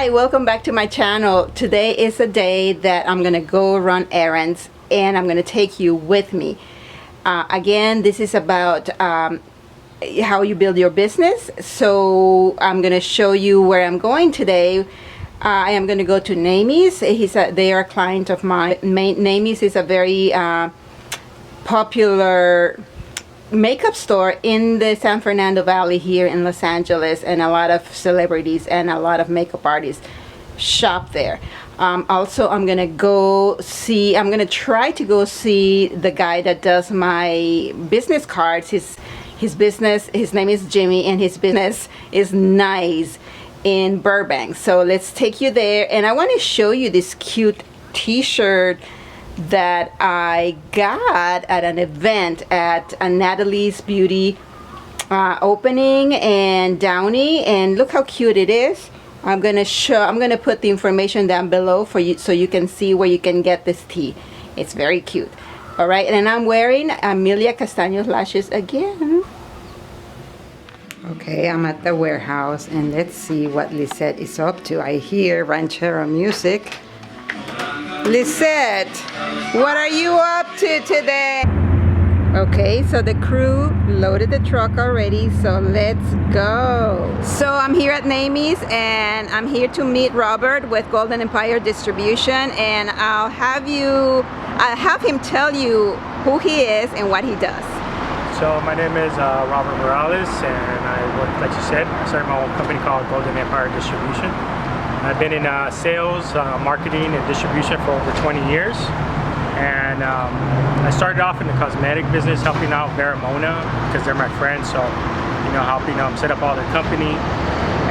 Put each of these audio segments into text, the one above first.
Hi, welcome back to my channel. Today is a day that I'm gonna go run errands and I'm gonna take you with me. Again, this is about how you build your business. So I'm gonna show you where I'm going today. I am gonna go to Namies. They are a client of mine. Namies is a very popular makeup store in the San Fernando Valley here in Los Angeles, and a lot of celebrities and a lot of makeup artists shop there. Also, I'm gonna try to go see the guy that does my business cards. His name is Jimmy, and his business is Nice in Burbank. So let's take you there, and I want to show you this cute t-shirt that I got at an event at a Natalie's Beauty opening in Downey, and look how cute it is. I'm gonna put the information down below for you so you can see where you can get this tee. It's very cute. All right, and I'm wearing Amelia Castaños lashes again. Okay, I'm at the warehouse, and let's see what Lisette is up to. I hear ranchero music. Lisette, what are you up to today? Okay, so the crew loaded the truck already, so let's go. So I'm here at Namies, and I'm here to meet Robert with Golden Empire Distribution, and I'll have him tell you who he is and what he does. So my name is Robert Morales, and I work, like you said, I started my own company called Golden Empire Distribution. I've been in sales, marketing, and distribution for over 20 years. And I started off in the cosmetic business, helping out Veramona, because they're my friends, so, helping them set up all their company.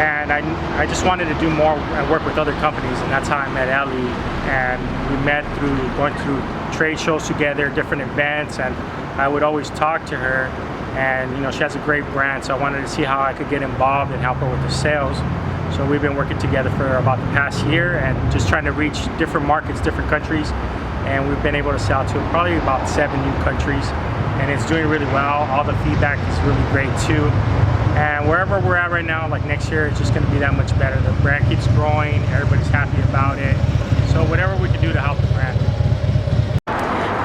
And I just wanted to do more and work with other companies, and that's how I met Ellie. And we met through going through trade shows together, different events, and I would always talk to her. And, she has a great brand, so I wanted to see how I could get involved and help her with the sales. So we've been working together for about the past year and just trying to reach different markets, different countries. And we've been able to sell to probably about 7 new countries. And it's doing really well. All the feedback is really great too. And wherever we're at right now, like next year, it's just gonna be that much better. The brand keeps growing, everybody's happy about it. So whatever we can do to help the brand.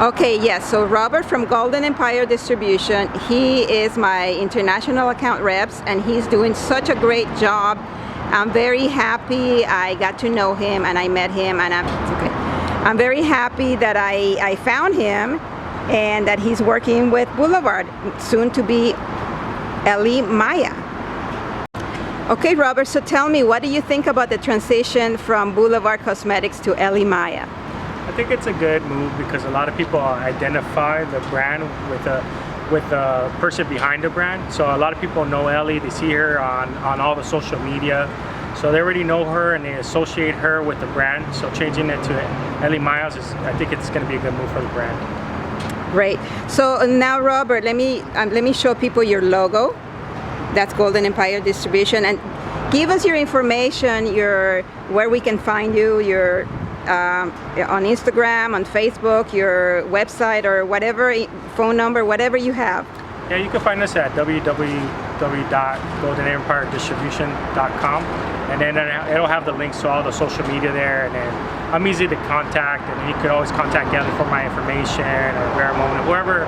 Okay, yes, so Robert from Golden Empire Distribution, he is my international account reps, and he's doing such a great job. I'm very happy I got to know him and I met him, and I'm very happy that I found him and that he's working with Boulevard, soon to be Ellie Maya. Okay, Robert, so tell me, what do you think about the transition from Boulevard Cosmetics to Ellie Maya? I think it's a good move because a lot of people identify the brand with the person behind the brand. So a lot of people know Ellie, they see her on all the social media. So they already know her and they associate her with the brand. So changing it to Ellie Miles, I think it's going to be a good move for the brand. Great. So now, Robert, let me show people your logo. That's Golden Empire Distribution, and give us your information, where we can find you, on Instagram, on Facebook, your website, or whatever, phone number, whatever you have. Yeah, you can find us at www.goldenempiredistribution.com, and then it'll have the links to all the social media there, and then I'm easy to contact, and you can always contact Ellie for my information, or Veramona, whoever.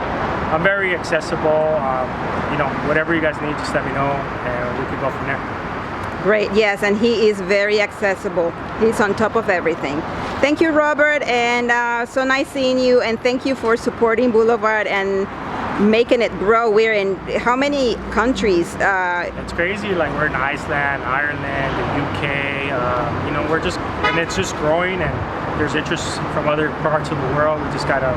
I'm very accessible. Whatever you guys need, just let me know, and we can go from there. Great, yes, and he is very accessible. He's on top of everything. Thank you, Robert, and so nice seeing you, and thank you for supporting Boulevard and making it grow. We're in how many countries? It's crazy, like we're in Iceland, Ireland, the UK, and it's just growing, and there's interest from other parts of the world. We just gotta,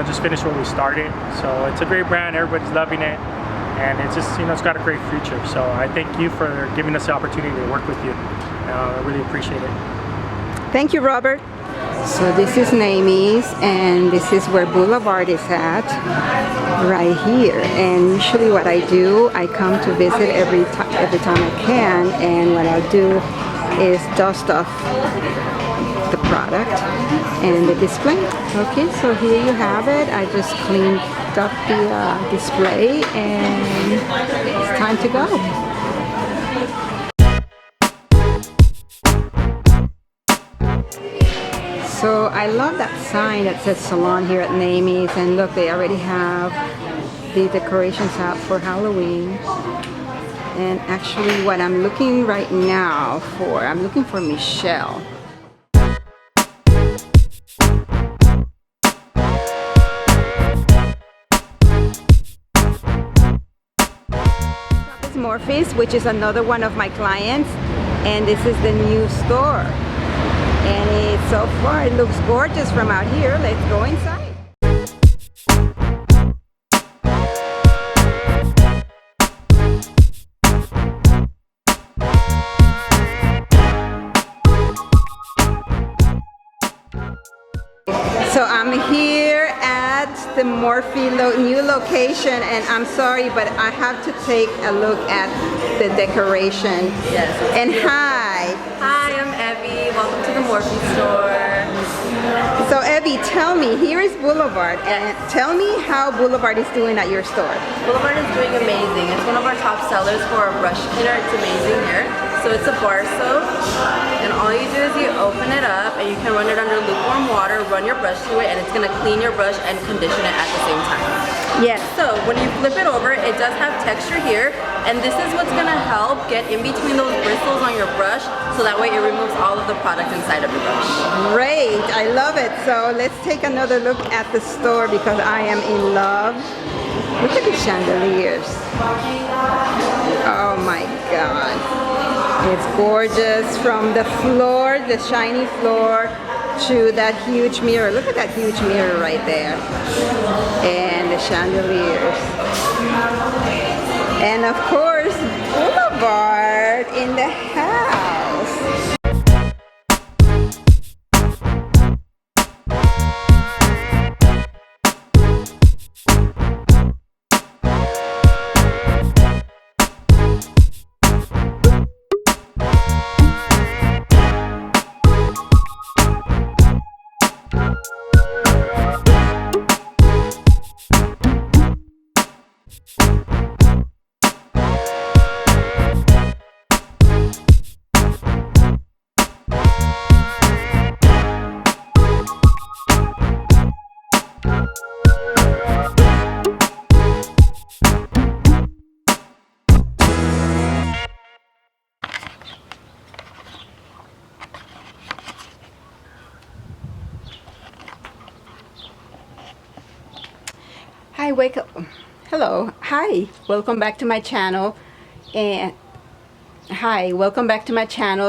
just finish what we started. So it's a great brand, everybody's loving it. And it's just, it's got a great future. So I thank you for giving us the opportunity to work with you. I really appreciate it. Thank you, Robert. So this is Namies, and this is where Boulevard is at, right here. And usually what I do, I come to visit every time I can, and what I'll do is dust off the product and the display. Okay, so here you have it. I just cleaned up the display, and it's time to go. So I love that sign that says salon here at Naomi's, and look, they already have the decorations out for Halloween. And actually what I'm looking right now for, I'm looking for Michelle. This is Morphe's, which is another one of my clients, and this is the new store. And so far it looks gorgeous from out here. Let's go inside. So I'm here at the Morphe new location, and I'm sorry, but I have to take a look at the decoration. Yes. And hi. Hi, I'm Evie. Welcome to the Morphe store. So Evie, tell me, here is Boulevard, and tell me how Boulevard is doing at your store. Boulevard is doing amazing. It's one of our top sellers for our brush cleaner. It's amazing here. So it's a bar soap, and all you do is you open it up, and you can run it under lukewarm water, run your brush through it, and it's going to clean your brush and condition it at the same time. Yes. So when you flip it over, it does have texture here, and this is what's going to help get in between those bristles on your brush, so that way it removes all of the product inside of your brush. Great, I love it. So let's take another look at the store because I am in love. Look at the chandeliers. Oh my God. It's gorgeous from the floor, the shiny floor, to that huge mirror. Look at that huge mirror right there. And the chandeliers. And of course, Boulevard in the house. Hi, wake up. Hello. Hi. Welcome back to my channel. And hi, welcome back to my channel.